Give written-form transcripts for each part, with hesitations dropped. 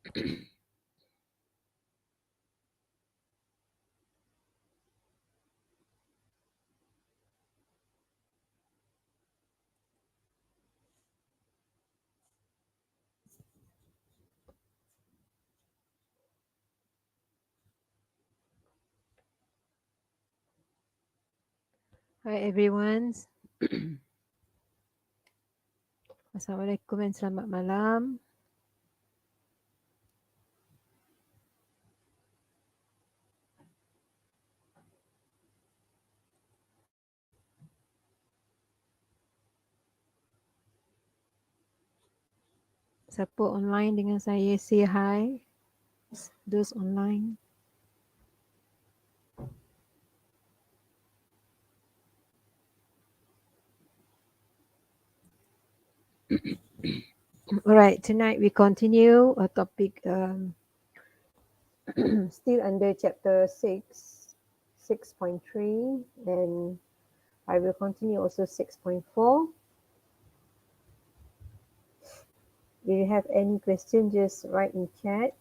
Hi everyone. Assalamualaikum dan selamat malam. Siapa online dengan saya, say hi. Those online. Alright, tonight we continue a topic still under chapter 6, 6.3, and I will continue also 6.4. If you have any question, just write in chat.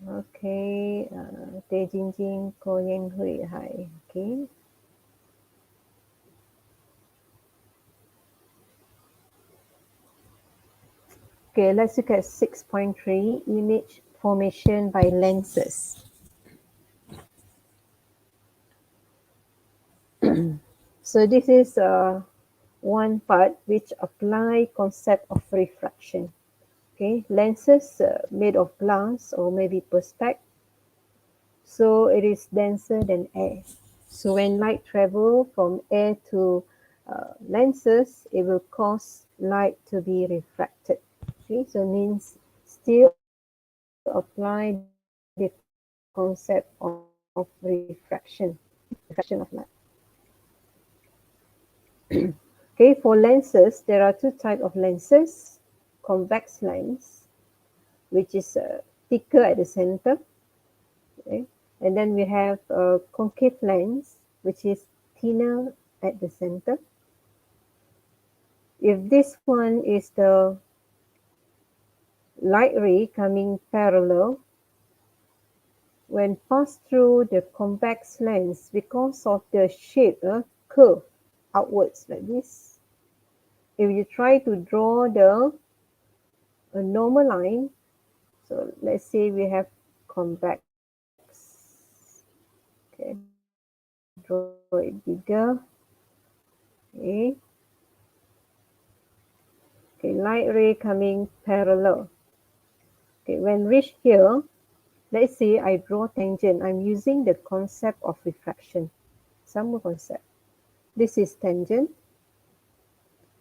Okay, Teh Jing Jing, Ko Yen Hui, hi. Okay. Okay, let's look at 6.3, image formation by lenses. So this is one part which apply concept of refraction. Okay, lenses made of glass or maybe perspex, so it is denser than air. So when light travel from air to lenses, it will cause light to be refracted. Okay, so means still apply the concept of refraction of light. Okay, for lenses, there are two types of lenses. Convex lens, which is thicker at the center. Okay, and then we have a concave lens, which is thinner at the center. If this one is the light ray coming parallel, when passed through the convex lens, because of the shape, curve outwards like this. If you try to draw a normal line, so let's say we have convex. Okay, draw it bigger. Okay. Okay, light ray coming parallel. Okay, when reach here, let's say I draw tangent. I'm using the concept of refraction. Some more concept. This is tangent.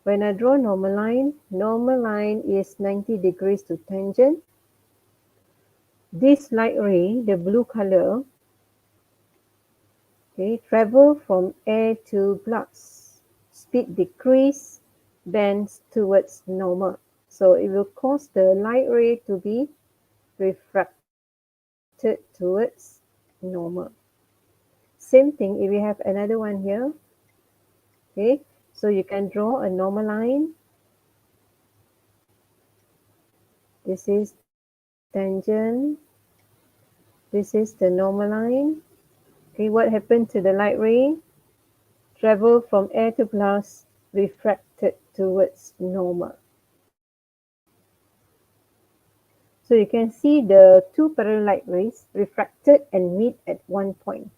When I draw normal line is 90 degrees to tangent. This light ray, the blue color, okay, travel from air to glass. Speed decrease, bends towards normal. So it will cause the light ray to be refracted towards normal. Same thing if we have another one here. Okay, so you can draw a normal line. This is tangent. This is the normal line. Okay, what happened to the light ray? Travel from air to glass, refracted towards normal. So you can see the two parallel light rays refracted and meet at one point.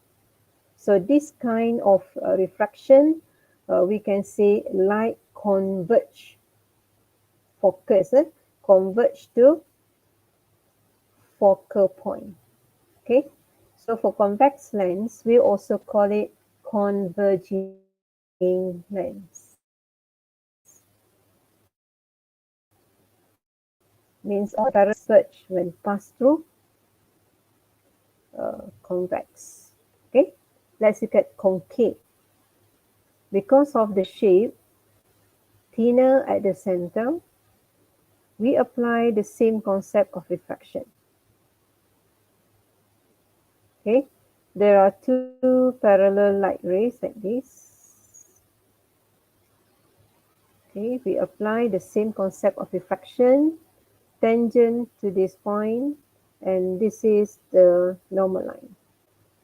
So this kind of refraction, we can say light converge, focus, converge to focal point. Okay, so for convex lens, we also call it converging lens. Means all parallel surge when passed through convex. Okay, let's look at concave. Because of the shape, thinner at the center, we apply the same concept of refraction. Okay, there are two parallel light rays like this. Okay, we apply the same concept of refraction, tangent to this point, and this is the normal line.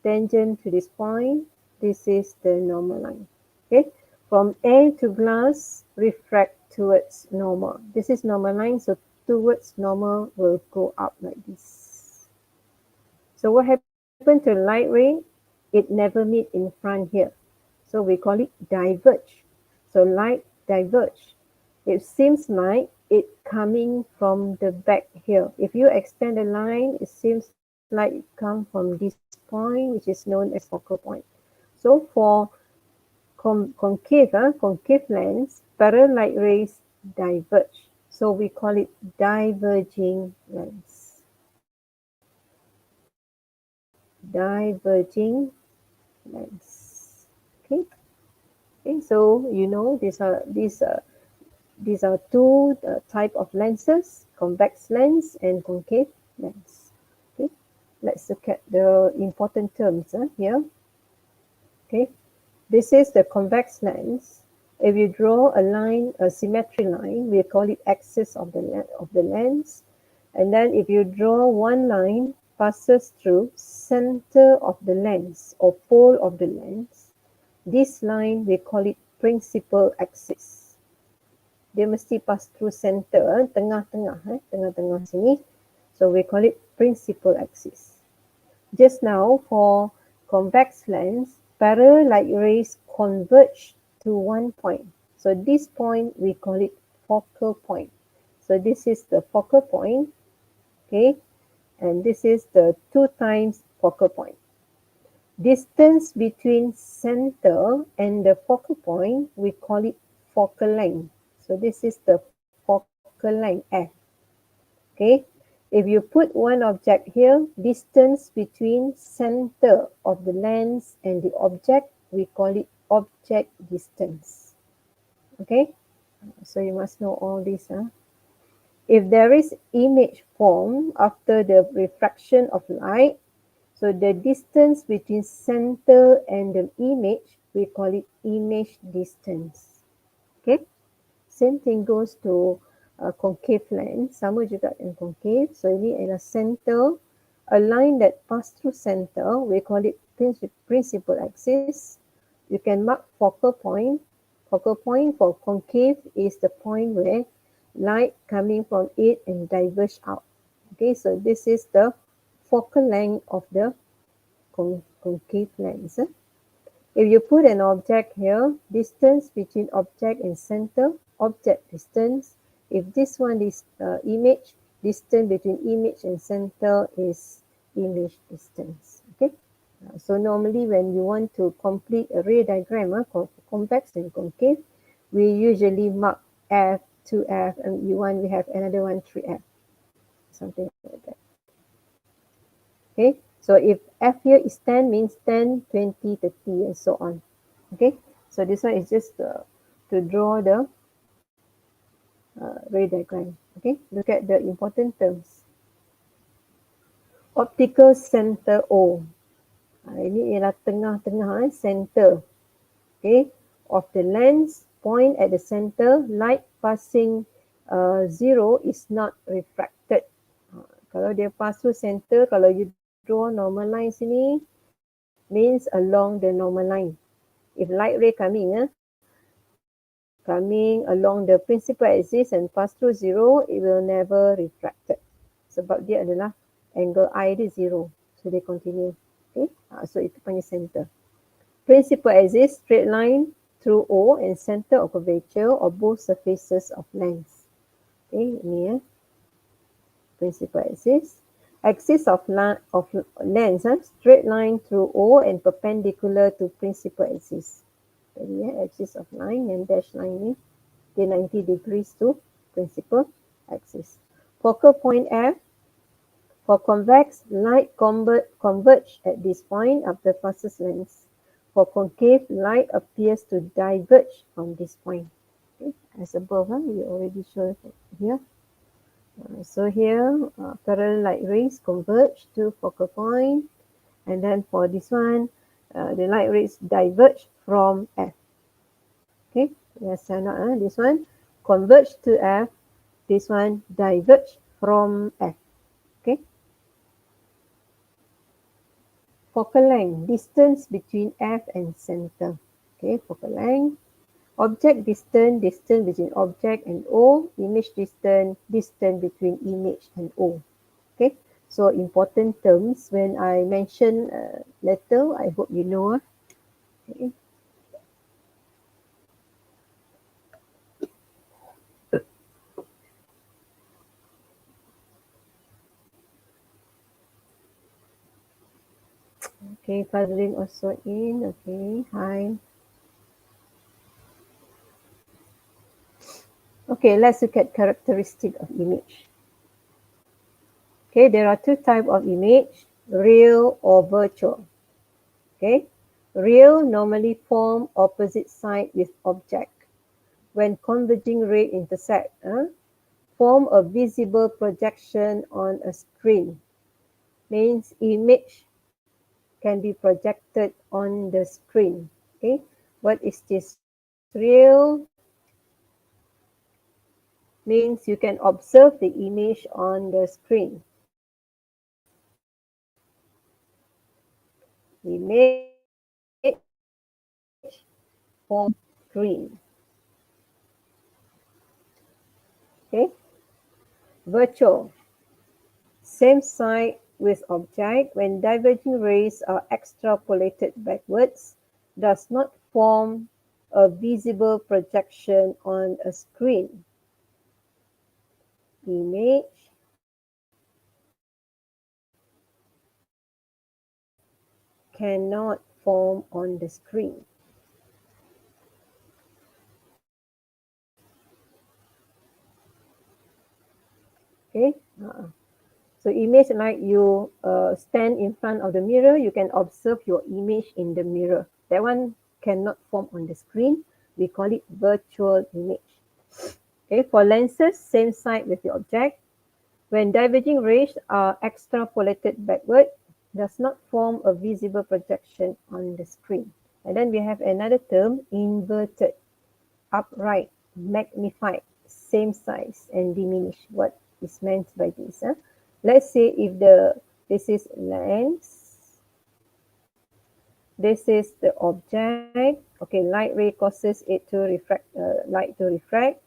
Tangent to this point, this is the normal line. Okay, from air to glass, refract towards normal. This is normal line, so towards normal will go up like this. So what happened to light ray? It never meet in front here. So we call it diverge. So light diverge. It seems like it coming from the back here. If you extend the line, it seems like it come from this point, which is known as focal point. So for concave lens, parallel light rays diverge. So we call it diverging lens. Diverging lens. Okay. Okay. So you know these are two type of lenses: convex lens and concave lens. Okay. Let's look at the important terms here. Okay. This is the convex lens. If you draw a line, a symmetry line, we call it axis of the lens. And then if you draw one line passes through center of the lens or pole of the lens, this line we call it principal axis. Dia mesti pass through center, tengah-tengah sini. So we call it principal axis. Just now for convex lens, parallel light rays converge to one point. So this point we call it focal point. So this is the focal point, okay, and this is the 2 times focal point. Distance between center and the focal point, we call it focal length. So this is the focal length F. Okay, if you put one object here, distance between center of the lens and the object, we call it object distance. Okay, so you must know all this. If there is image formed after the refraction of light, so the distance between center and the image, we call it image distance. Okay, same thing goes to concave lens, sama juga in concave. So ini adalah center, a line that pass through center, we call it principal axis. You can mark focal point. Focal point for concave is the point where light coming from it and diverge out. Okay, so this is the focal length of the concave lens. If you put an object here, distance between object and center, object distance. If this one is image, distance between image and center is image distance. Okay. So normally when you want to complete a ray diagram, convex and concave, we usually mark F, 2F, and we have another one, 3F. Something like that. Okay. So if F here is 10, means 10, 20, 30, and so on. Okay. So this one is just to draw the ray diagram. Okay. Look at the important terms. Optical center O. Ini ialah tengah-tengah, center. Okay. Of the lens, point at the center, light passing 0 is not refracted. Kalau dia pass through center, kalau you draw normal line sini, means along the normal line. If light ray coming along the principal axis and pass through 0, it will never refracted. Sebab dia adalah angle I dia 0. So they continue. Okay, so itu panggil center. Principal axis, straight line through O and center of curvature of both surfaces of lens. Okay, ini principal axis. Axis of lens, straight line through O and perpendicular to principal axis. Jadi axis of line and dash line ni dia 90 degrees to principal axis. Focal point F. For convex, light converge at this point after passes lens. For concave, light appears to diverge from this point. Okay. As above, we already showed here. So here, parallel light rays converge to focal point, and then for this one, the light rays diverge from F. Okay, yes, this one. converge to F, this one diverge from F. Okay. Focal length, distance between F and center. Okay, focal length. Object distance, distance between object and O. Image distance, distance between image and O. Okay, so important terms when I mention letter, I hope you know. Okay. Okay, Fazlin also in. Okay, hi. Okay, let's look at characteristic of image. Okay, there are two types of image, real or virtual. Okay, real normally form opposite side with object. When converging ray intersect, form a visible projection on a screen. Means image can be projected on the screen. Okay, what is this? Real means you can observe the image on the screen. Image form screen. Okay, virtual. Same side with object when diverging rays are extrapolated backwards does not form a visible projection on a screen. Image cannot form on the screen. Okay, so image like you stand in front of the mirror, you can observe your image in the mirror. That one cannot form on the screen. We call it virtual image. Okay, for lenses, same side with the object. When diverging rays are extrapolated backward, does not form a visible projection on the screen. And then we have another term, inverted, upright, magnified, same size, and diminished. What is meant by this? Let's say if this is lens, this is the object. Okay, light ray causes it to refract, light to refract.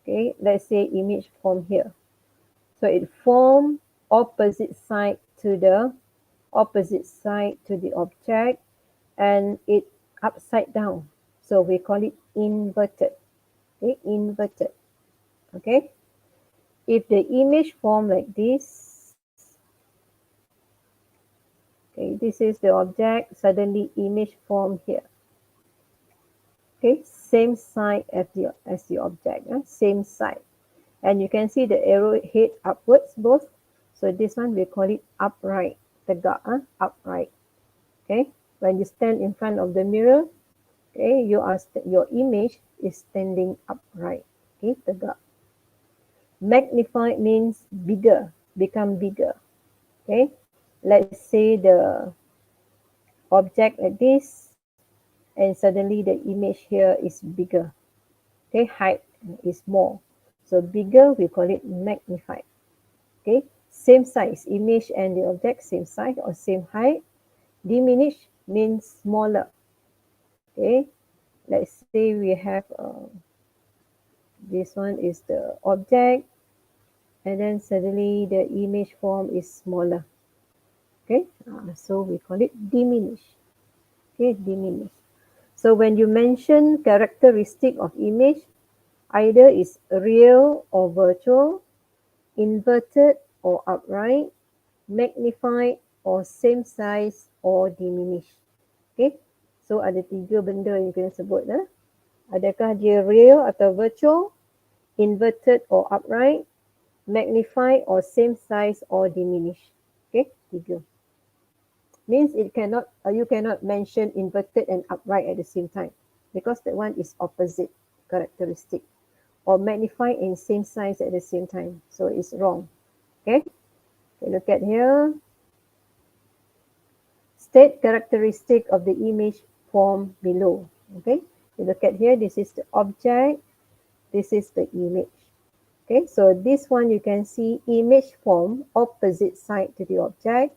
Okay, let's say image form here. So it form opposite side to the object, and it upside down. So we call it inverted. Okay, inverted. Okay. If the image form like this, okay, this is the object, suddenly image form here. Okay, same side as the object, same side. And you can see the arrow head upwards both. So this one we call it upright, tegak, upright. Okay, when you stand in front of the mirror, okay, your image is standing upright. Okay, tegak. Magnify means bigger, become bigger. Okay, let's say the object like this, and suddenly the image here is bigger. Okay, height is more. So bigger, we call it magnified. Okay, same size, image and the object same size or same height. Diminish means smaller. Okay, let's say we have this one is the object, and then suddenly the image form is smaller. Okay, so we call it diminish. Okay, diminish. So when you mention characteristic of image, either is real or virtual, inverted or upright, magnified or same size or diminished. Okay, so ada tiga benda yang kena sebut. Adakah dia real atau virtual, inverted or upright, magnified or same size or diminished. Okay, tiga. Means it cannot, you cannot mention inverted and upright at the same time because that one is opposite characteristic, or magnify and same size at the same time. So it's wrong. Okay, look at here. State characteristic of the image form below. Okay, you look at here, this is the object, This is the image. Okay, so this one you can see image form opposite side to the object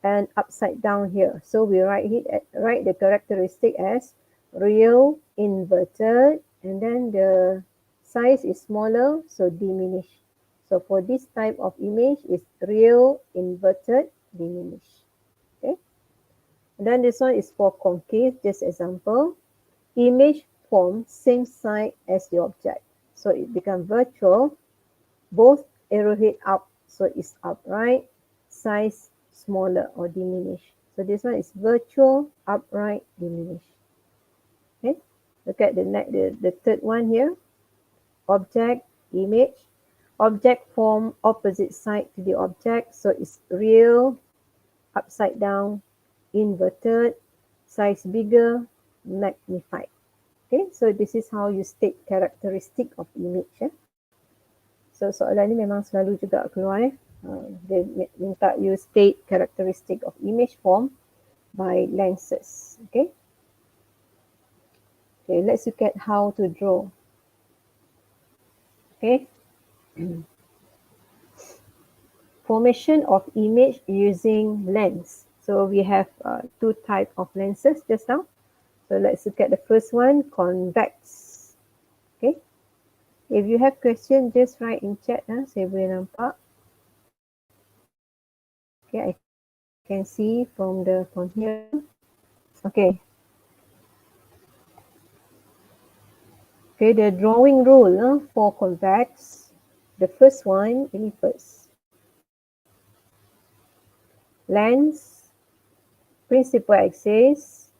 and upside down here. So we write the characteristic as real inverted, and then the size is smaller, so diminished. So for this type of image is real inverted diminished. Okay, and then this one is for concave, just example. Image form same side as the object, so it becomes virtual, both arrowhead up, so it's upright, size smaller or diminished. So this one is virtual, upright, diminished. Okay, look at the third one here. Object, image. Object form opposite side to the object, so it's real, upside down, inverted, size bigger, magnified. Okay, so this is how you state characteristic of image. So soalan ni memang selalu juga keluar. Dia minta you state characteristic of image form by lenses. Okay. Okay, let's look at how to draw. Okay. Formation of image using lens. So we have two types of lenses just now. So let's look at the first one, convex. Okay. If you have question, just write in chat. Saya boleh nampak. Okay, I can see from here. Okay. Okay, the drawing rule for convex. The first one, ini first. Lens, principal axis.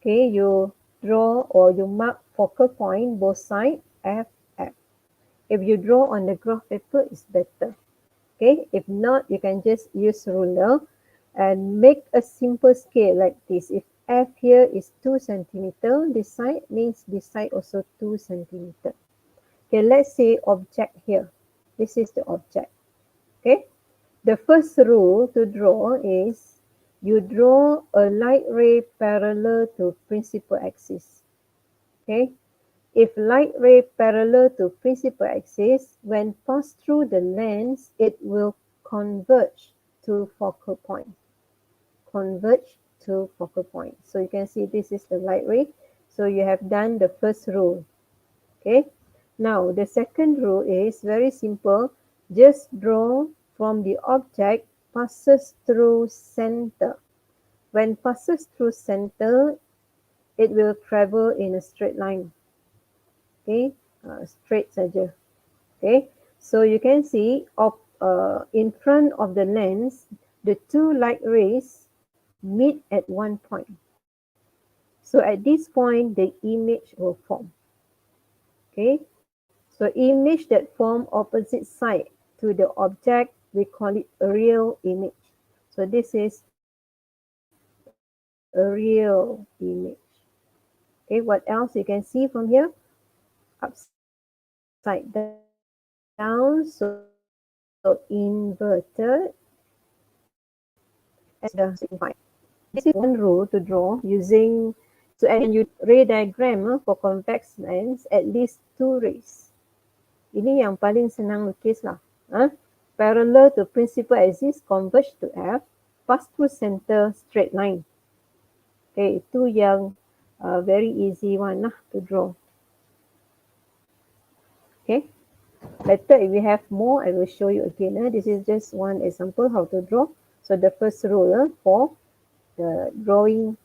Okay, you draw or you mark focal point both sides, F, F. If you draw on the graph paper, it's better. Okay, if not, you can just use ruler and make a simple scale like this. If F here is 2 centimeter, this side means this side also 2 centimeter. Okay, let's say object here. This is the object. Okay, the first rule to draw is you draw a light ray parallel to principal axis. Okay, if light ray parallel to principal axis, when passed through the lens, it will converge to focal point. Converge to focal point. So you can see this is the light ray. So you have done the first rule. Okay. Now the second rule is very simple. Just draw from the object passes through center. When passes through center, it will travel in a straight line. Okay, straight saja. Okay, so you can see in front of the lens, the two light rays meet at one point. So at this point, the image will form. Okay, so image that form opposite side to the object, we call it a real image. So this is a real image. Okay, what else you can see from here? Upside down, so inverted as the signified. This is one rule to draw using, so and you ray diagram for convex lens, at least two rays. Ini yang paling senang lukis lah. Parallel to principal axis, converge to F, pass through center, straight line. Okay, itu yang very easy one lah to draw. Okay, later if we have more, I will show you again. This is just one example how to draw. So the first rule for the drawing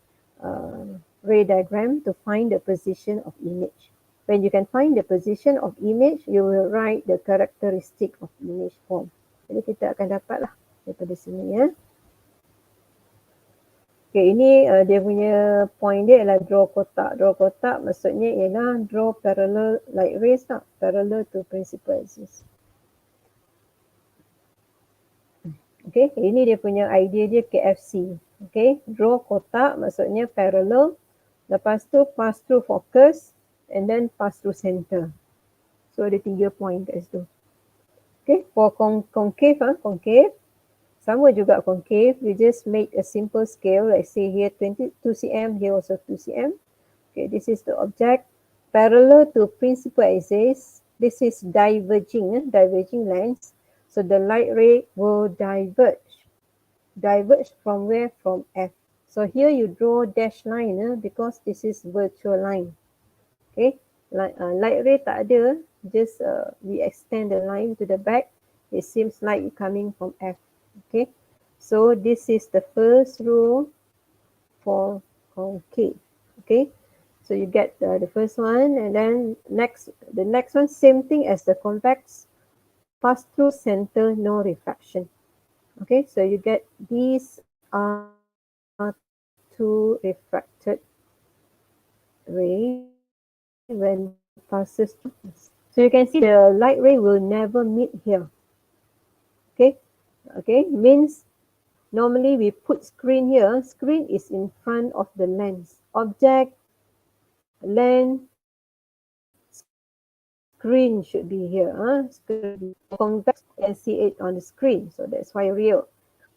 ray diagram to find the position of image. When you can find the position of image, you will write the characteristic of image form. Jadi kita akan dapat lah daripada sini ya. Okay, ini dia punya point dia ialah draw kotak. Draw kotak maksudnya ialah draw parallel light rays tak? Parallel to principal axis. Okay, ini dia punya idea dia KFC. Okay, draw kotak maksudnya parallel. Lepas tu pass through focus and then pass through center. So ada 3 point kat situ. Okay, for concave, concave. Sama juga concave, we just make a simple scale, like say here 22 cm, here also 2 cm. Okay, this is the object. Parallel to principal axis, This is diverging lens. So the light ray will diverge. Diverge from where? From F. So here you draw dash line because this is virtual line. Okay, light ray tak ada, just we extend the line to the back. It seems like it coming from F. Okay, so this is the first rule for concave. Okay, so you get the first one, and then the next one, same thing as the convex, pass through center, no refraction. Okay, so you get these are two refracted ray when passes through. So you can see the light ray will never meet here. Okay, means normally we put screen here. Screen is in front of the lens. Object, lens, screen should be here. Screen. Convex, you can see it on the screen. So that's why real.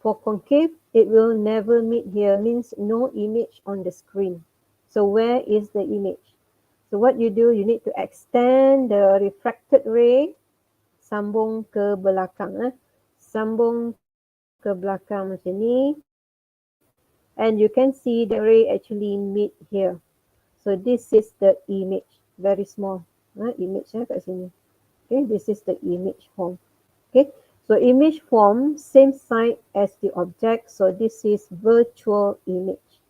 For concave, it will never meet here. Means no image on the screen. So where is the image? So what you do, you need to extend the refracted ray, sambung ke belakang. Sambung ke belakang macam ni. And you can see the ray actually meet here. So this is the image, very small image kat sini. Okay, this is the image form. Okay, so image form same side as the object. So this is virtual image.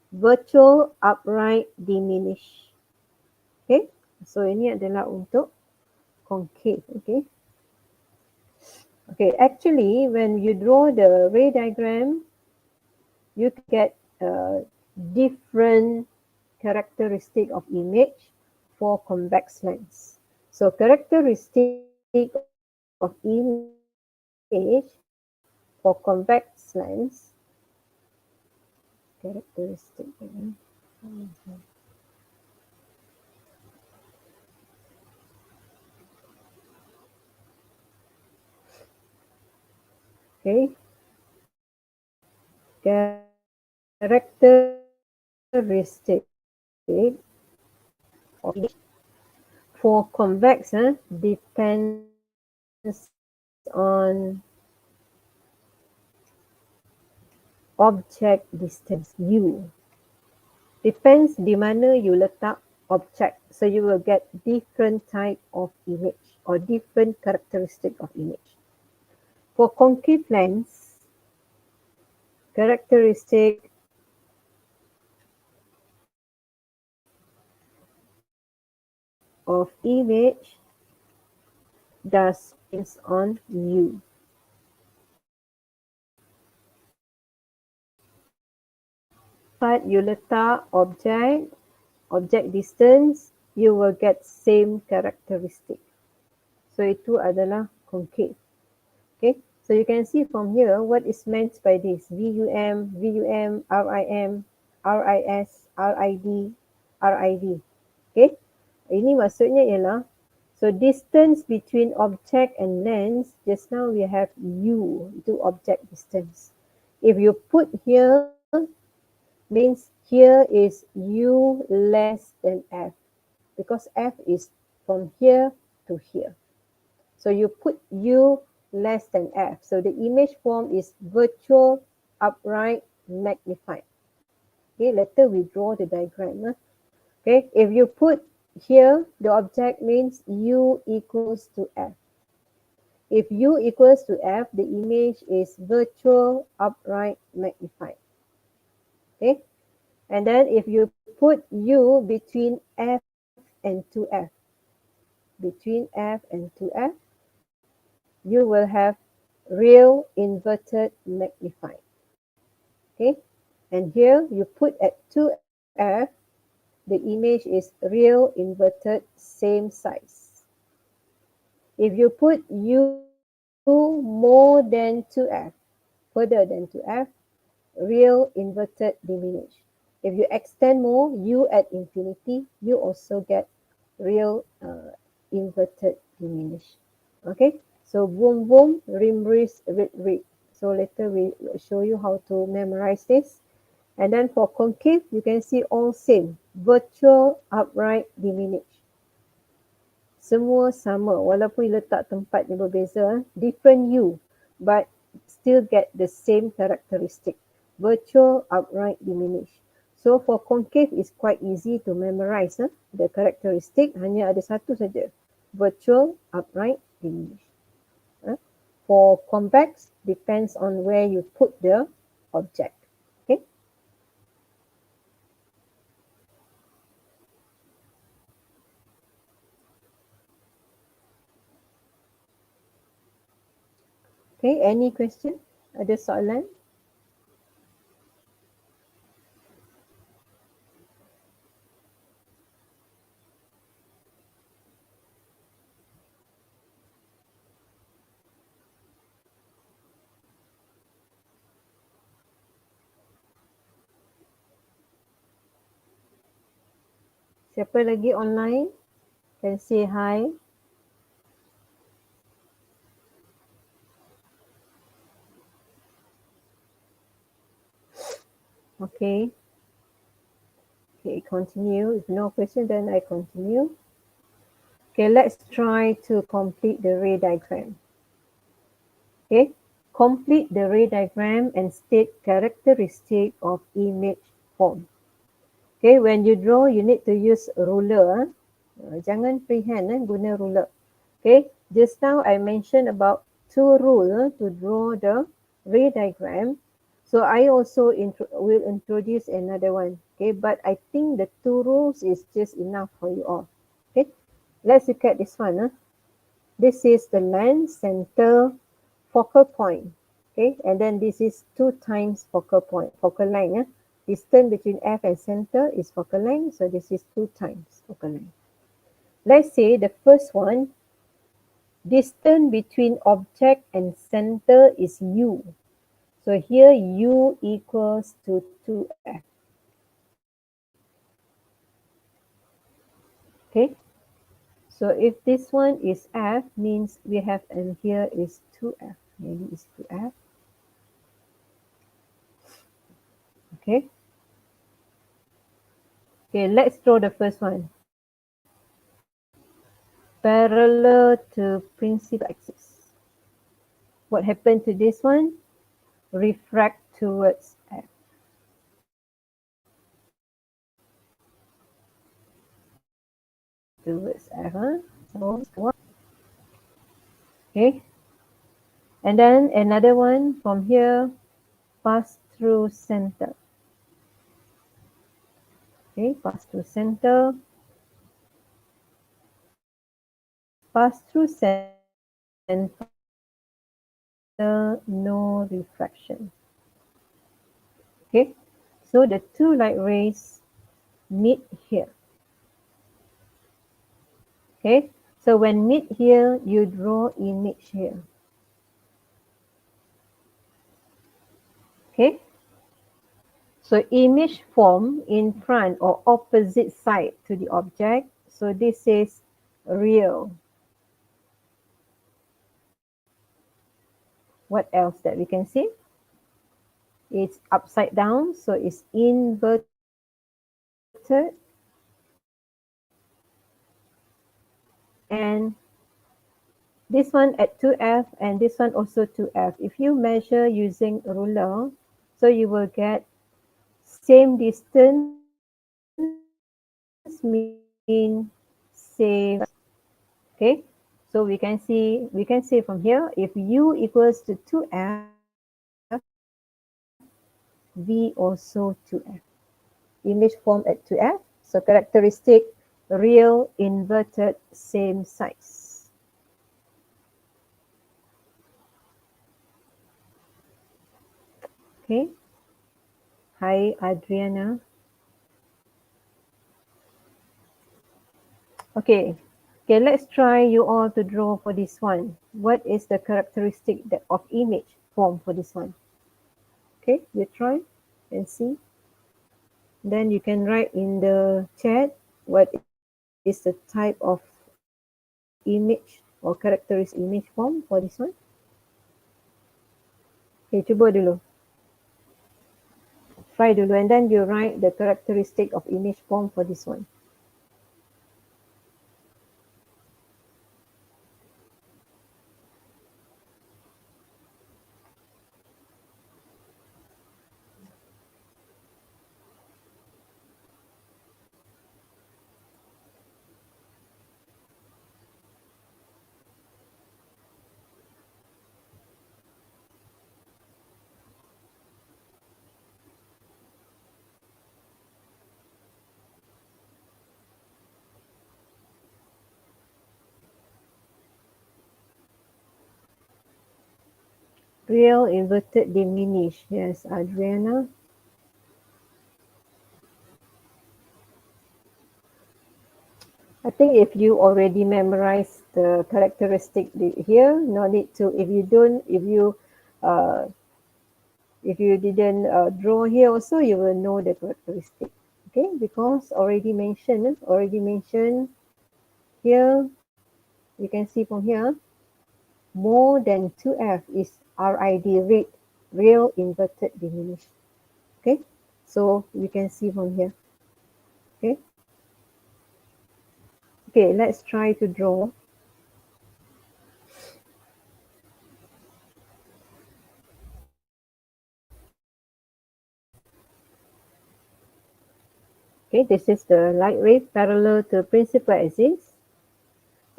Virtual upright diminish. Okay, so ini adalah untuk concave. Okay. Okay, actually when you draw the ray diagram, you get different characteristic of image for convex lens. So characteristic of image for convex lens, characteristic. Okay, characteristic of image for convex depends on object distance U. Depends di mana you letak object. So you will get different type of image or different characteristic of image. For concave lens, characteristic of image does depends on U. But you letak object distance, you will get same characteristic. So itu adalah concave. Okay, so you can see from here what is meant by this VUM, VUM, RIM, RIS, RID, RID. Okay, ini maksudnya ialah, so distance between object and lens, just now we have U, itu object distance. If you put here, means here is U less than F, because F is from here to here. So you put U less than F. So the image form is virtual upright magnified. Okay, later we draw the diagram. Okay, if you put here, the object means U equals to F. If U equals to F, the image is virtual upright magnified. Okay, and then if you put U between F and 2F, between F and 2F, you will have real inverted magnified. Okay, and here you put at 2F, the image is real inverted same size. If you put U more than 2F, further than 2F, real inverted diminish. If you extend more, U at infinity, you also get real inverted diminish. Okay, so boom boom, rim wrist, rid rid. So later we will show you how to memorize this. And then for concave, you can see all same, virtual upright diminish. semua sama walaupun letak tempatnya berbeza, different U, but still get the same characteristic. Virtual, upright, diminished. So for concave is quite easy to memorize. The characteristic hanya ada satu saja. Virtual, upright, diminished. For convex, depends on where you put the object. Okay. Okay, any question? Ada soalan? Siapa lagi online? Can say hi. Okay. Okay, continue. If no question, then I continue. Okay, let's try to complete the ray diagram. Okay, complete the ray diagram and state characteristic of image form. Okay, when you draw, you need to use a ruler. Jangan freehand, guna ruler. Okay, just now I mentioned about two rules to draw the ray diagram. So I also will introduce another one. Okay, but I think the two rules is just enough for you all. Okay, let's look at this one. This is the lens center focal point. Okay, and then this is 2 times focal point, focal length. Distance between F and center is focal length, so this is 2 times focal length. Let's say the first one, distance between object and center is U. So here U equals to 2F. Okay, so if this one is F, means we have, and here is 2F. Maybe it's 2F. Okay. Okay, let's draw the first one. Parallel to principal axis. What happened to this one? Refract towards F. Towards F, So, okay. And then another one from here, pass through center. Okay, pass through center. Pass through center, no refraction. Okay, so the two light rays meet here. Okay, so when meet here, you draw image here. Okay, so image form in front or opposite side to the object. So this is real. What else that we can see? It's upside down, so it's inverted. And this one at 2F and this one also 2F. If you measure using a ruler, so you will get same distance mean same. Okay, so we can say from here, if U equals to 2F, V also 2F. Image form at 2F, so characteristic real inverted same size. Okay. Hi, Adriana. Okay. Okay, let's try you all to draw for this one. What is the characteristic of image form for this one? Okay, you try and see. Then you can write in the chat what is the type of image or characteristic image form for this one. Okay, cuba dulu. Try dulu and then you write the characteristic of image form for this one. Real inverted diminished. Yes, Adriana. I think if you already memorize the characteristic here, no need to. If you don't, uh, if you didn't draw here also, you will know the characteristic. Okay, because already mentioned here. You can see from here, more than 2f is RID, real inverted diminished. Okay, so you can see from here. Okay, okay, let's try to draw. Okay, this is the light ray parallel to principal axis.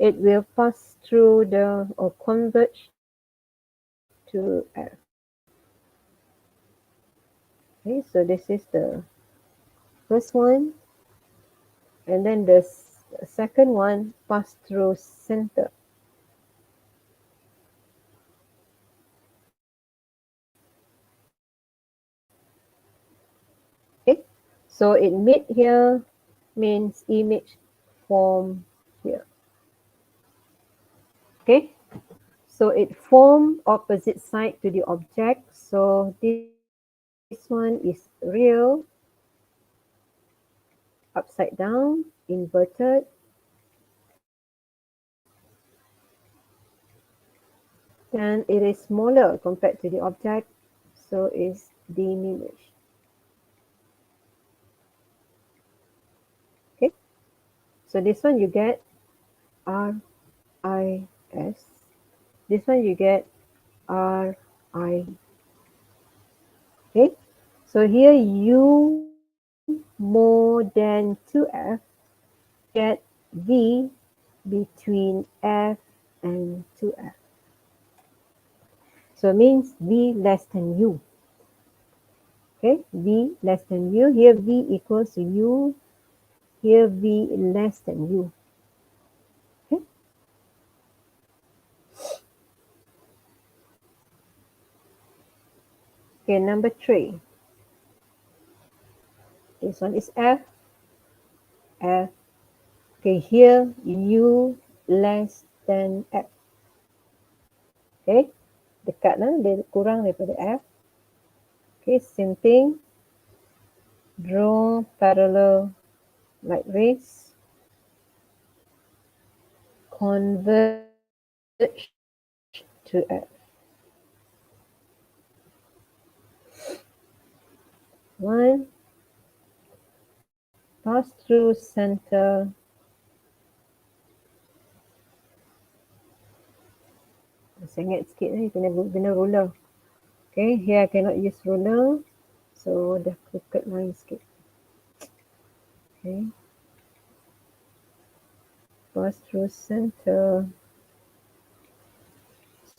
It will pass through the or converge to F. Okay, so this is the first one, and then the second one pass through center. Okay, so it meet here means image form here. Okay, so it form opposite side to the object. So this one is real, upside down, inverted. And it is smaller compared to the object, so it's diminished. Okay, so this one you get RIS. This one you get RI. Okay, so here U more than 2F, get V between F and 2F. So it means V less than U. Okay, V less than U. Here V equals to U. Here V less than U. Okay. Okay, number 3. This one is F. F. Okay, here U less than F. Okay, dekat lah, dia kurang daripada F. Okay, same thing. Draw parallel light rays. Converge to F. One. Pass through center. Sengit sikit ni, kena ruler. Okay, here I cannot use ruler. So dah crooked line sikit. Okay. Pass through center.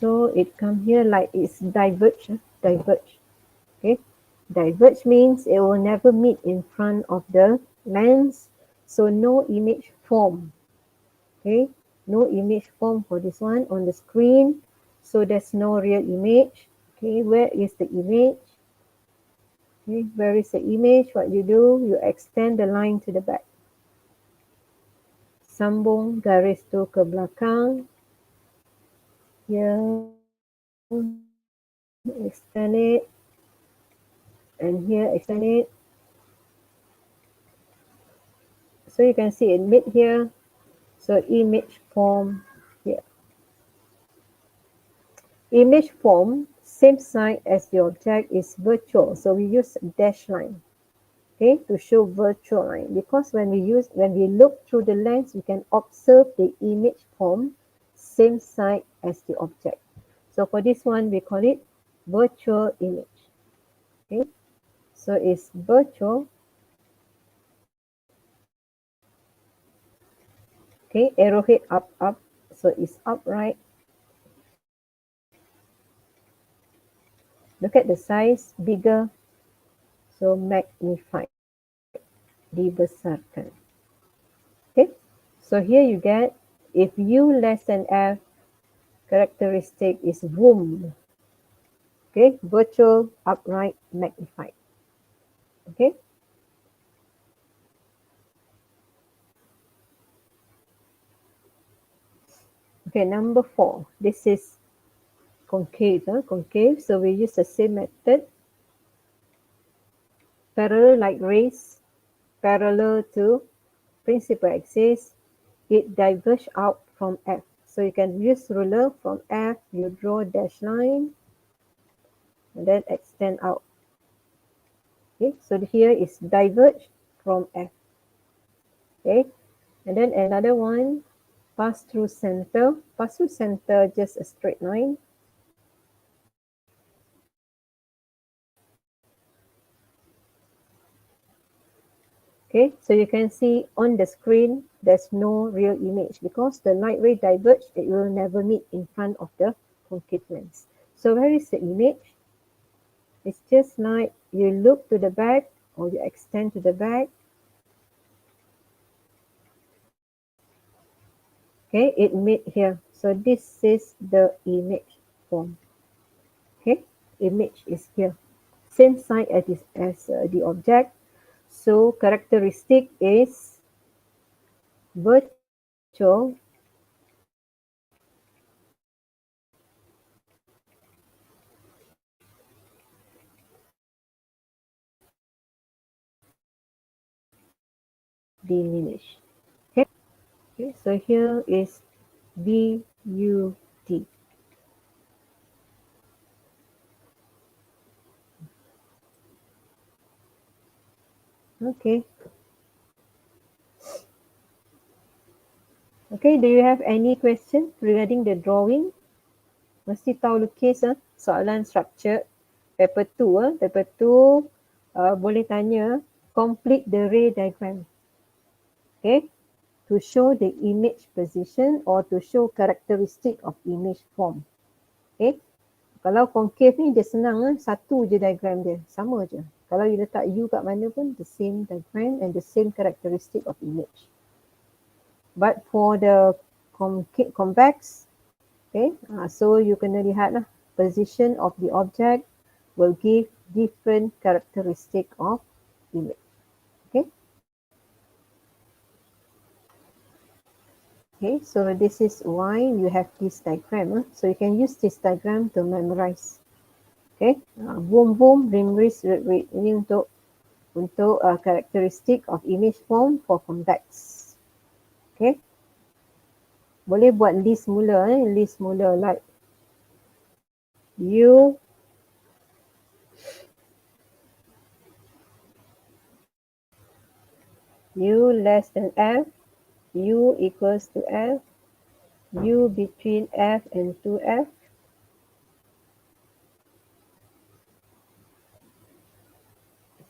So it come here like it's diverge. Diverge. Okay. Diverge means it will never meet in front of the lens. So no image form. Okay. No image form for this one on the screen. So there's no real image. Okay. Where is the image? Okay. Where is the image? What you do? You extend the line to the back. Sambung garis tu ke belakang. Here. Extend it. And here extend it. So you can see it mid here. So image form here. Image form, same side as the object is virtual. So we use dash line, okay, to show virtual line. Because when we look through the lens, we can observe the image form, same side as the object. So for this one, we call it virtual image. Okay, so it's virtual. Okay, arrowhead up, so it's upright. Look at the size, bigger, so magnified, dibesarkan. Okay, so here you get, if U less than F, characteristic is room. Okay, virtual upright magnified. Okay. Okay, number 4. This is concave. Concave. So we use the same method. Parallel like rays, parallel to principal axis, it diverges out from F. So you can use ruler from F, you draw dash line, and then extend out. Okay, so here is diverge from F. Okay, and then another one, pass through center. Pass through center, just a straight line. Okay, so you can see on the screen, there's no real image because the light ray diverge, it will never meet in front of the concave lens. So where is the image? It's just like you look to the back or you extend to the back. Okay, it meet here. So this is the image form. Okay, image is here. Same side as the object. So characteristic is virtual diminish. Okay, okay, so here is VUT. Okay. Okay, do you have any question regarding the drawing? Mesti tahu lukis soalan structure paper 2 paper 2 boleh tanya complete the ray diagram. Okay, to show the image position or to show characteristic of image form. Okay, kalau concave ni dia senang satu je diagram dia, sama je. Kalau you letak U kat mana pun the same diagram and the same characteristic of image. But for the convex, okay, so you kena lihat lah position of the object will give different characteristic of image. Okay. Okay, so this is why you have this diagram. So you can use this diagram to memorize. Okay, boom boom, rim wrist, red red. Ini untuk karakteristik of image form for convex. Okay, boleh buat list mula list mula like U less than F, U equals to F, U between F and 2F.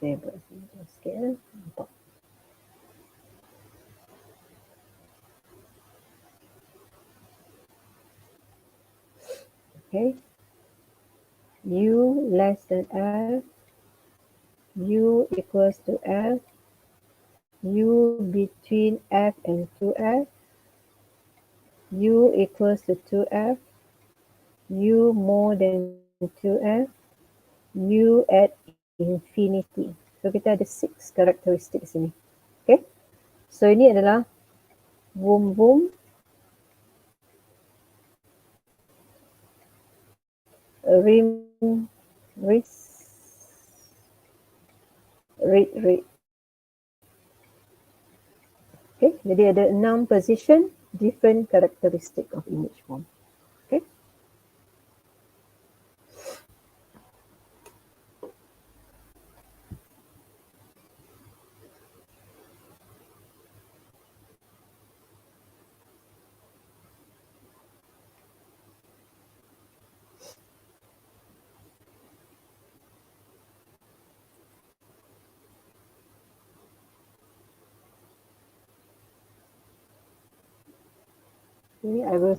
Saya buat sikit nampak. Okay, U less than F, U equals to F, U between F and 2F, U equals to 2F, U more than 2F, U at infinity. So kita ada 6 karakteristik sini. Okay. So ini adalah boom boom, rim wrist, red red. Okay. Jadi ada 6 position, different characteristic of image form. Okay. Okay, I will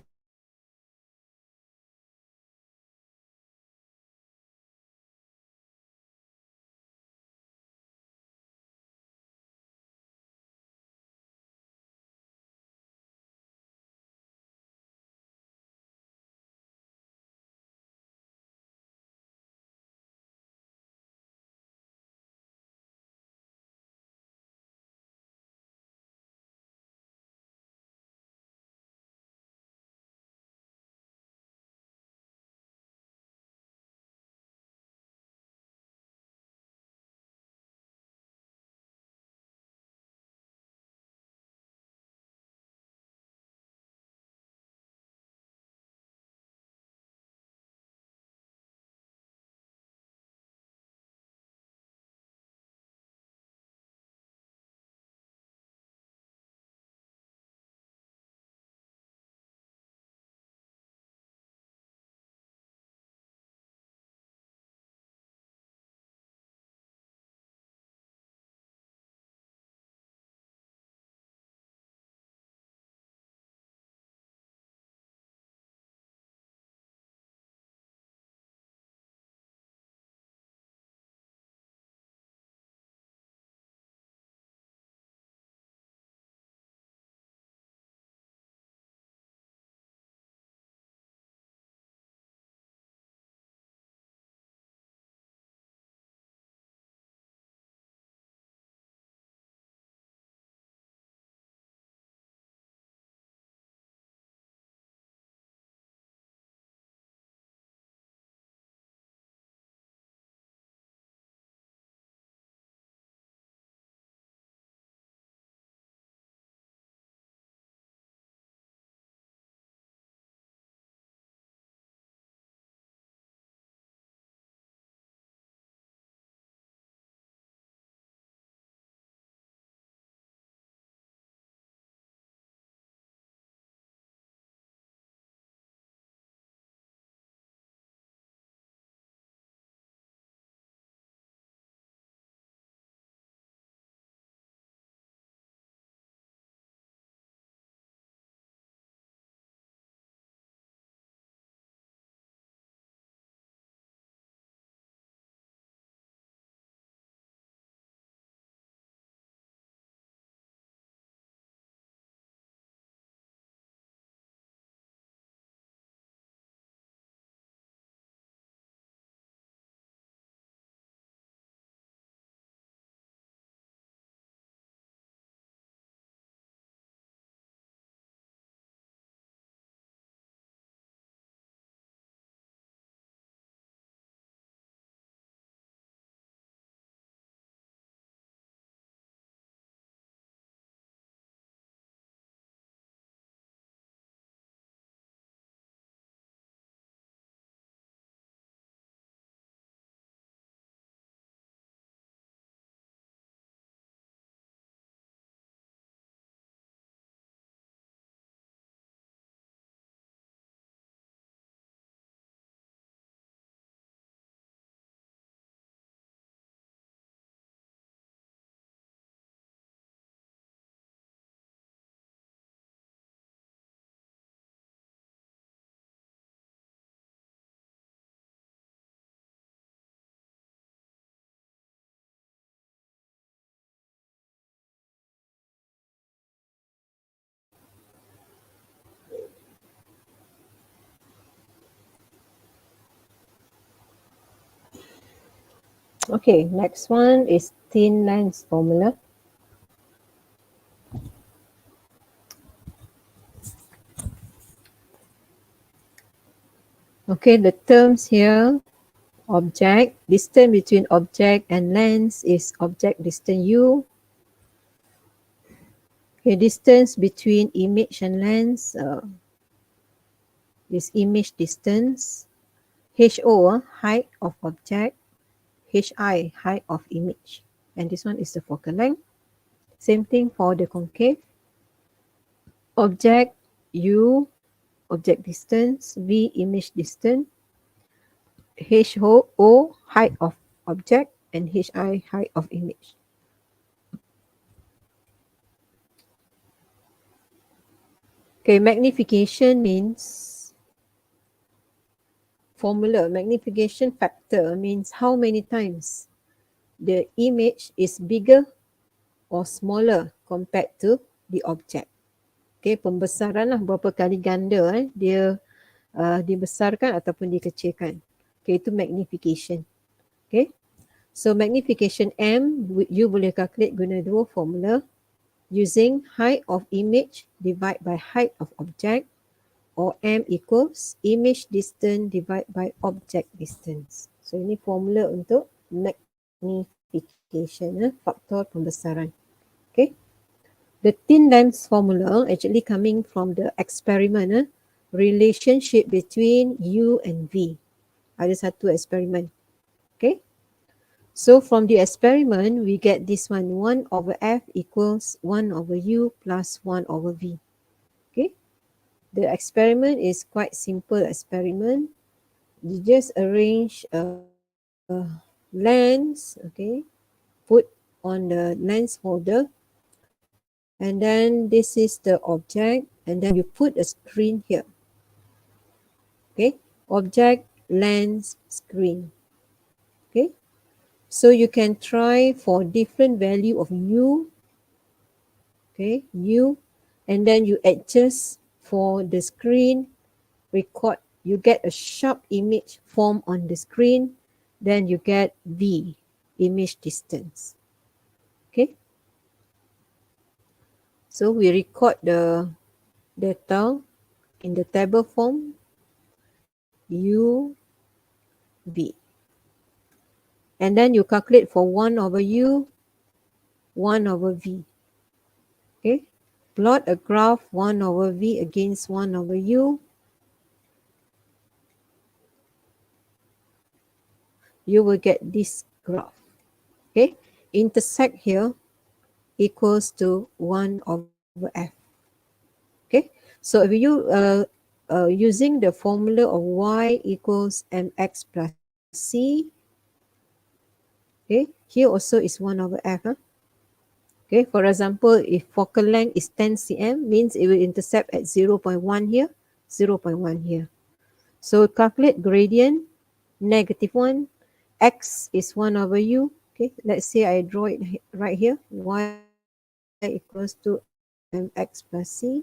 Okay, next one is thin lens formula. Okay, the terms here, object, distance between object and lens is object distance u. Okay, distance between image and lens is image distance. HO, height of object. HI, height of image. And this one is the focal length. Same thing for the concave. Object U, object distance. V, image distance. HO, height of object. And HI, height of image. Okay, magnification means formula. Magnification factor means how many times the image is bigger or smaller compared to the object. Okay, pembesaran lah berapa kali ganda dia dibesarkan ataupun dikecilkan. Okay, itu magnification. Okay, so magnification M, you boleh calculate guna dua formula using height of image divide by height of object, or M equals image distance divide by object distance. So ini formula untuk magnification, faktor pembesaran. Okay. The thin lens formula actually coming from the experiment, relationship between U and V. Ada satu eksperimen. Okay. So from the experiment, we get this one, 1 over F equals 1 over U plus 1 over V. Okay. The experiment is quite simple experiment. You just arrange a lens, okay, put on the lens holder, and then this is the object, and then you put a screen here. Okay, object, lens, screen. Okay, so you can try for different value of U. Okay, U, and then you adjust for the screen, record, you get a sharp image form on the screen, then you get V, image distance. Okay, so we record the data in the table form, U, V. And then you calculate for 1 over U, 1 over V. Okay, plot a graph 1 over V against 1 over U. You will get this graph. Okay, intersect here equals to 1 over F. Okay, so if you using the formula of Y equals mx plus C, okay, here also is 1 over F. Okay, for example, if focal length is 10 cm, means it will intercept at 0.1 here, 0.1 here. So calculate gradient, -1, x is 1 over U. Okay, let's say I draw it right here, y equals to mx plus c,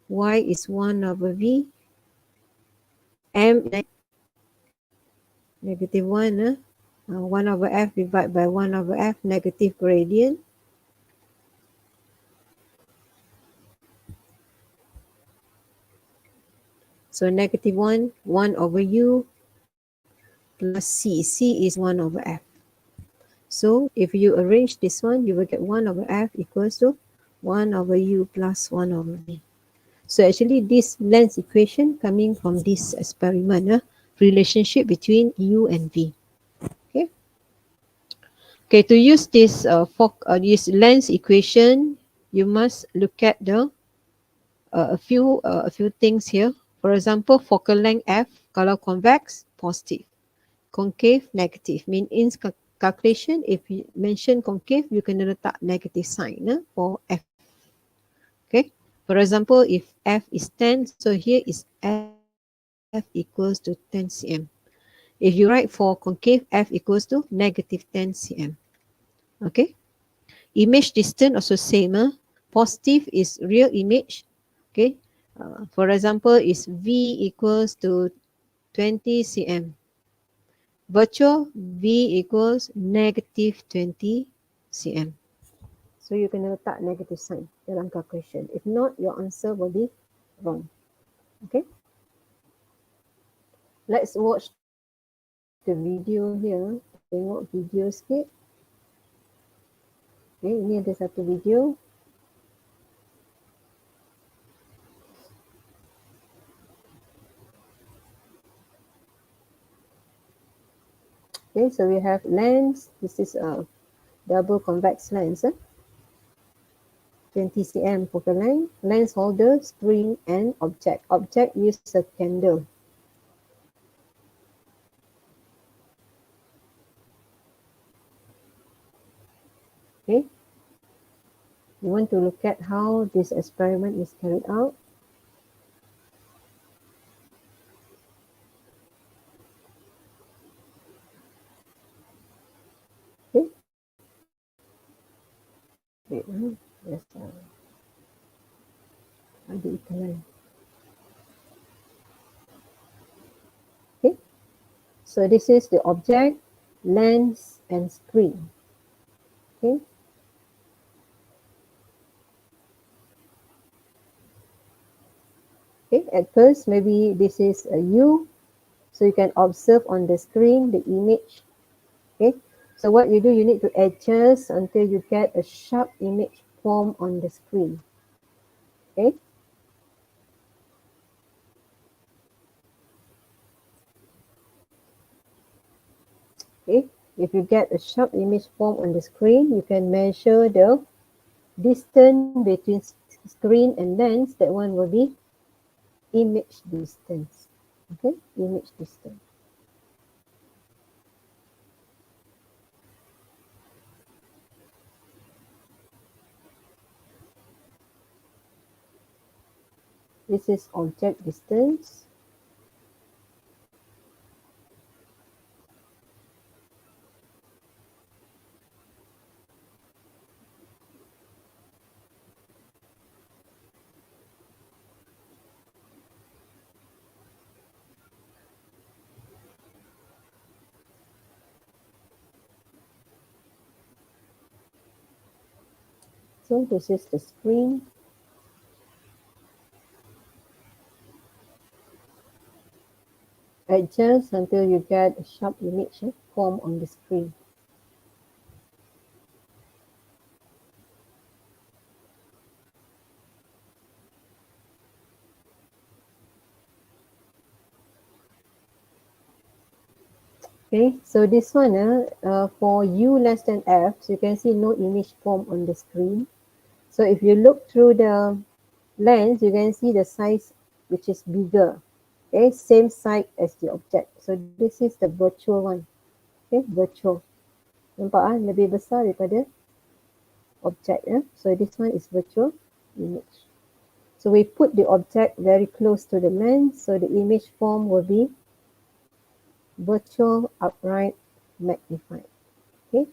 y is 1 over v, m -1, 1 over f divided by 1 over f, negative gradient. So -1, 1 over u plus c. C is 1 over f. So if you arrange this one, you will get 1 over f equals to 1 over u plus 1 over v. So actually this lens equation coming from this experiment, relationship between u and v. Okay. Okay, to use this this lens equation, you must look at the a few things here. For example, focal length f, kalau convex, positive. Concave, negative. Mean in calculation, if you mention concave, you can letak negative sign for f. Okay. For example, if f is 10, so here is f equals to 10 cm. If you write for concave, f equals to -10 cm. Okay. Image distance also same. Positive is real image. Okay. For example, is v equals to 20 cm. virtual V equals negative 20 cm. So you can letak negative sign dalam calculation. If not, your answer will be wrong. Okay. Let's watch the video here. Tengok video sikit. Okay, ini ada satu video. Okay, so we have lens. This is a double convex lens. 20 cm focal length, lens holder, screen, and object. Object use a candle. Okay. You want to look at how this experiment is carried out. Okay. Wait, yes, ada iklan. Okay. So this is the object, lens, and screen. Okay. Okay. At first, maybe this is a U. So you can observe on the screen the image. Okay. So what you do, you need to adjust until you get a sharp image form on the screen. Okay. Okay. If you get a sharp image form on the screen, you can measure the distance between screen and lens. That one will be image distance. Okay, image distance. This is object distance. So this is the screen. Adjust until you get a sharp image form on the screen. Okay, so this one for U less than F, so you can see no image form on the screen. So if you look through the lens, you can see the size which is bigger. Okay, same size as the object. So this is the virtual one. Okay, virtual. Nampak lebih besar daripada object. So this one is virtual image. So we put the object very close to the lens, so the image form will be virtual upright magnified. Okay.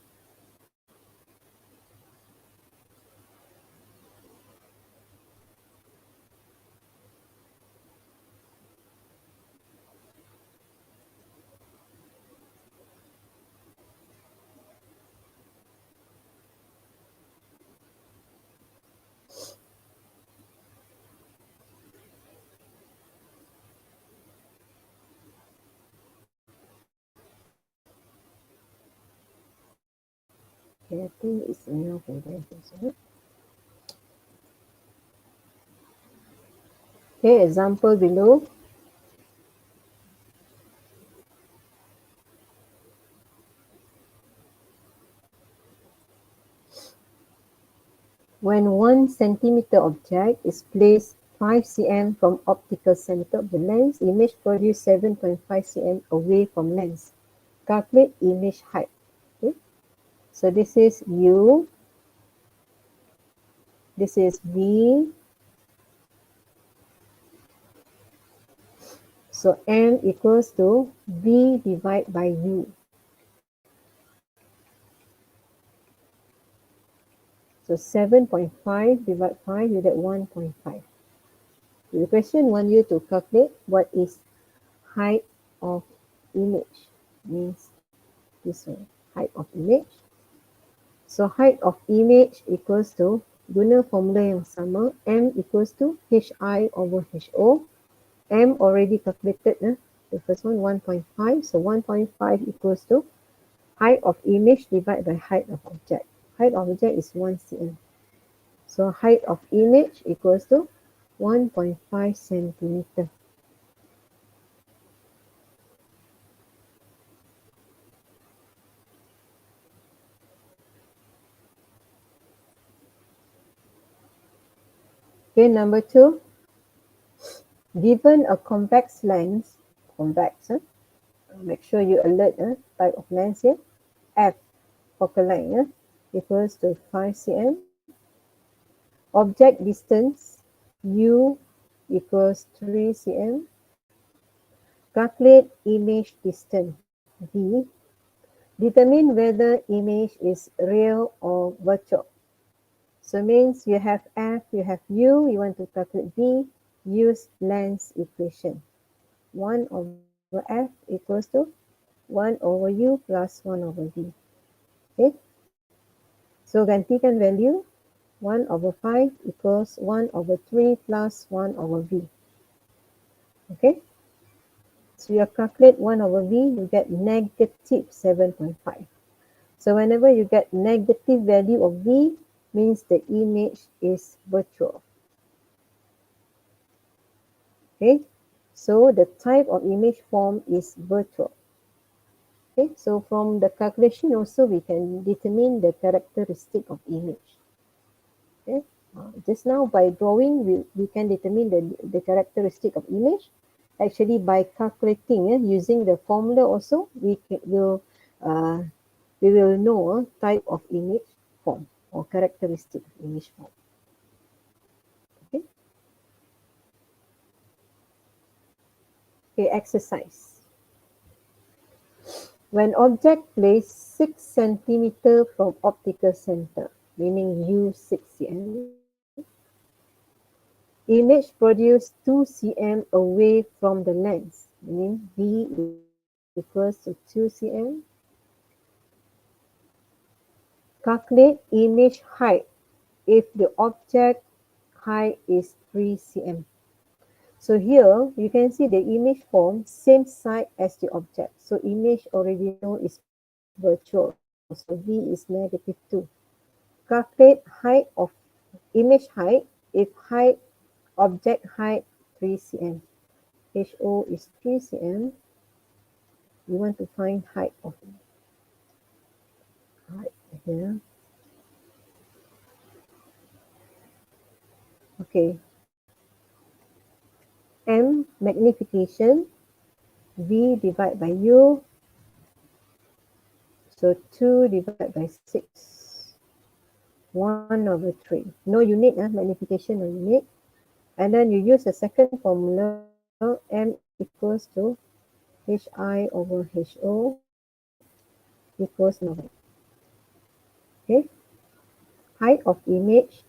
Okay, I think it's enough for that. Okay, example below. When 1 centimeter object is placed 5 cm from optical center of the lens, image produced 7.5 cm away from lens. Calculate image height. Okay. So this is U, this is V. So M equals to V divided by U. So 7.5 divided 5, you get 1.5. So the question wants you to calculate what is height of image. means this one, height of image. So height of image equals to, guna formula yang sama, M equals to HI over HO. M already calculated, the first one 1.5, so 1.5 equals to height of image divided by height of object. Height of object is 1 cm. So height of image equals to 1.5 centimeter. Okay, number 2. Given a convex lens, convex, make sure you alert type of lens here, F focal length equals to 5 cm. Object distance U equals 3 cm. Calculate image distance V. Determine whether image is real or virtual. So means you have F, you have U, you want to calculate V, use lens equation. 1 over F equals to 1 over U plus 1 over V. Okay. So gantikan value 1 over 5 equals 1 over 3 plus 1 over V. Okay. So you calculate 1 over V, you get negative 7.5. So whenever you get negative value of V, means the image is virtual. Okay, so the type of image form is virtual. Okay, so from the calculation also we can determine the characteristic of image. Okay, just now by drawing we can determine the characteristic of image. Actually by calculating using the formula also we will know type of image form or characteristic of image form. Okay. Okay, exercise. When object placed 6 centimeter from optical center, meaning U 6 cm, image produced 2 cm away from the lens, meaning V equals to 2 cm. Calculate image height if the object height is 3 cm. So here you can see the image form same side as the object. So image already know is virtual. So V is negative 2. Calculate height of image height if height object height 3 cm. HO is 3 cm. You want to find height of height here. Okay. M magnification, V divided by U. So 2 divided by 6. 1 over 3. No unit, magnification no unit. And then you use the second formula, M equals to HI over HO equals 1 over. Okay. Height of image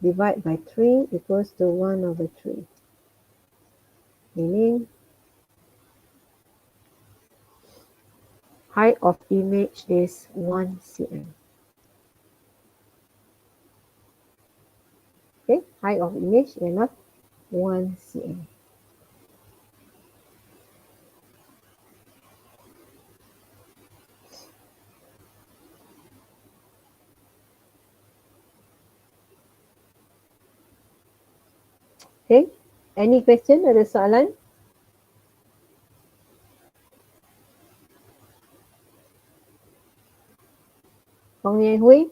divided by 3 equals to 1 over 3. Meaning height of image is 1 cm. Okay, height of image enough 1 cm. Okay, any question? Ada soalan? Hong Ye Hui?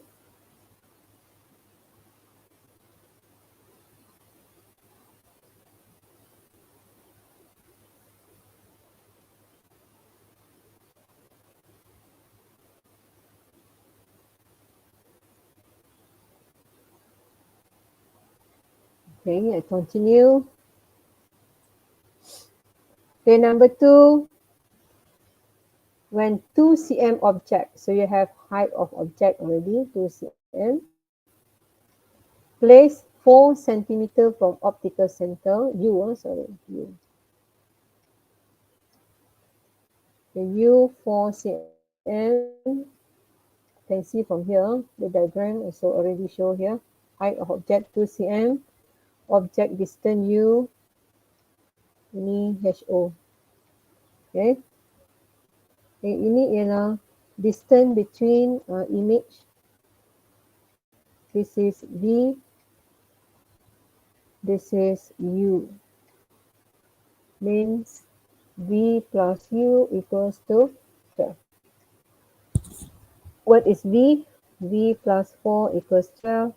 Okay, I continue. Okay, number 2. When 2 cm object, so you have height of object already, 2 cm. Place 4 centimeter from optical center, U. The U 4 cm, you can see from here, the diagram also already show here. Height of object 2 cm, object distance U, ini HO. Okay. Ini ialah distance between image. This is V, this is U. Means V plus U equals to 12. What is V? V plus 4 equals 12.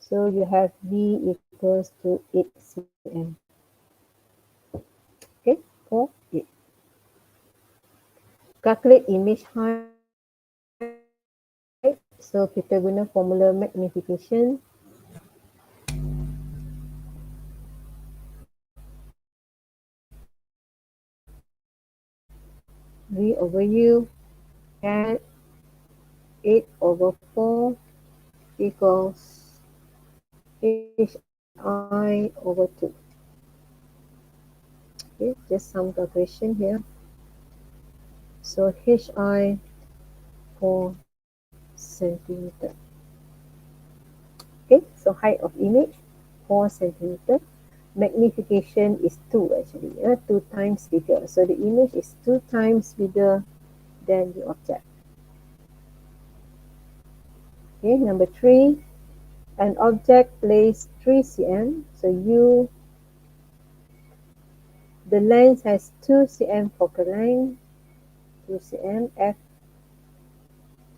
So you have V equals to 8 cm. Okay, 4, 8. Calculate image height. So kita guna formula magnification. V over U at 8 over 4 equals HI over 2. Okay, just some calculation here. So HI 4 centimeter. Okay, so height of image 4 centimeter. Magnification is 2 actually, 2 times bigger. So the image is 2 times bigger than the object. Okay, number 3, an object placed 3 cm. So the lens has 2 cm focal length, 2 cm, F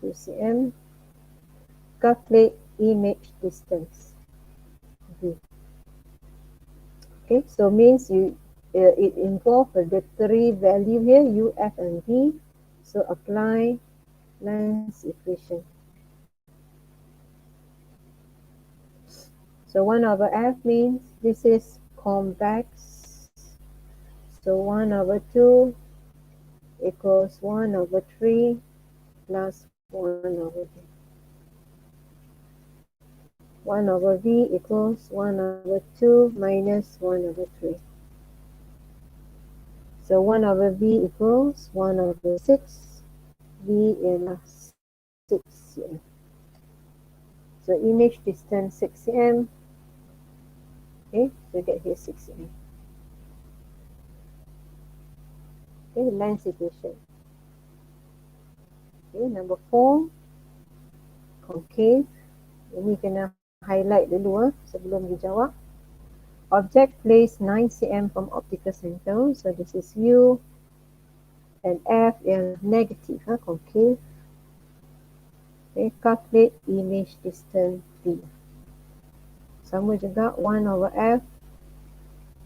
2 cm. Calculate image distance, V. Okay, so means it involves the 3 value here, U, F, and V. So apply lens equation. So 1 over F means this is convex. So 1 over 2 equals 1 over 3 plus 1 over V. 1 over V equals 1 over 2 minus 1 over 3. So 1 over V equals 1 over 6. V is 6 cm. So image distance 6 cm. Okay, so get here 6 cm. Okay, lens equation. Okay, number 4, concave. Ini kena highlight dulu sebelum dijawab. Object placed 9 cm from optical center. So this is U, and F is negative, concave. Okay, calculate image distance V. Sama juga 1 over F,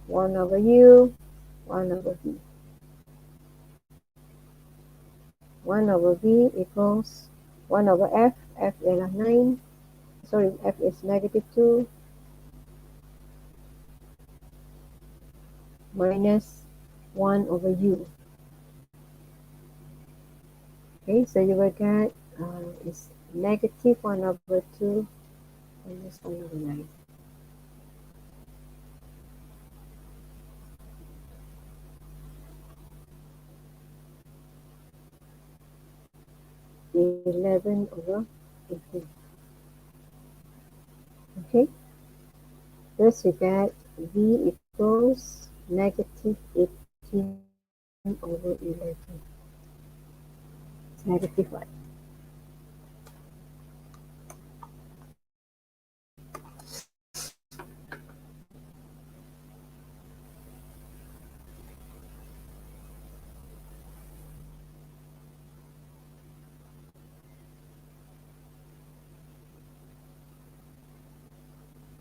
1 over U, 1 over V. 1 over V equals 1 over F, F ialah 9, sorry, F is negative 2, minus 1 over U. Okay, so you will get is negative 1 over 2 minus 1 over 9. (11 over 18). Okay, first we get V equals negative 18 over 11. It's negative 1.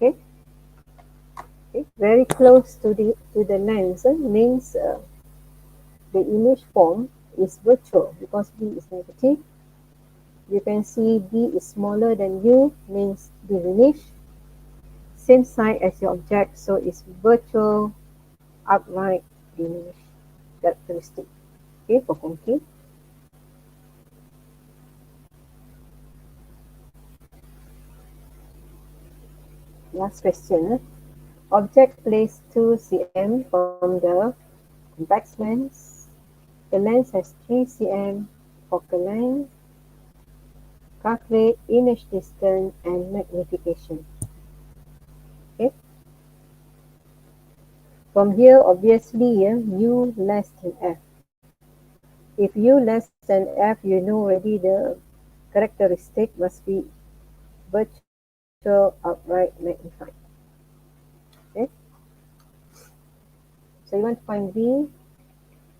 Okay. Okay, very close to the lens means the image form is virtual because V is negative. You can see B is smaller than U, means diminish. Same side as your object, so it's virtual upright diminish characteristic. Okay, for concave. Last question. Object placed 2 cm from the convex lens. The lens has 3 cm focal length. Calculate image distance and magnification. Okay. From here, obviously, u less than f. If u less than f, you know already the characteristic must be virtual upright magnified. Okay. So you want to find v.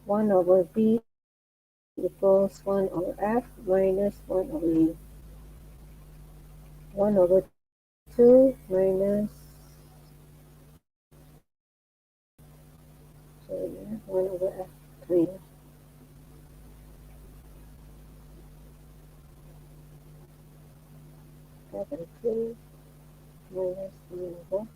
1 over v equals 1 over f minus 1 over u. 1 over 2 minus, sorry, 1 over f 3. F and 3 minus 1 over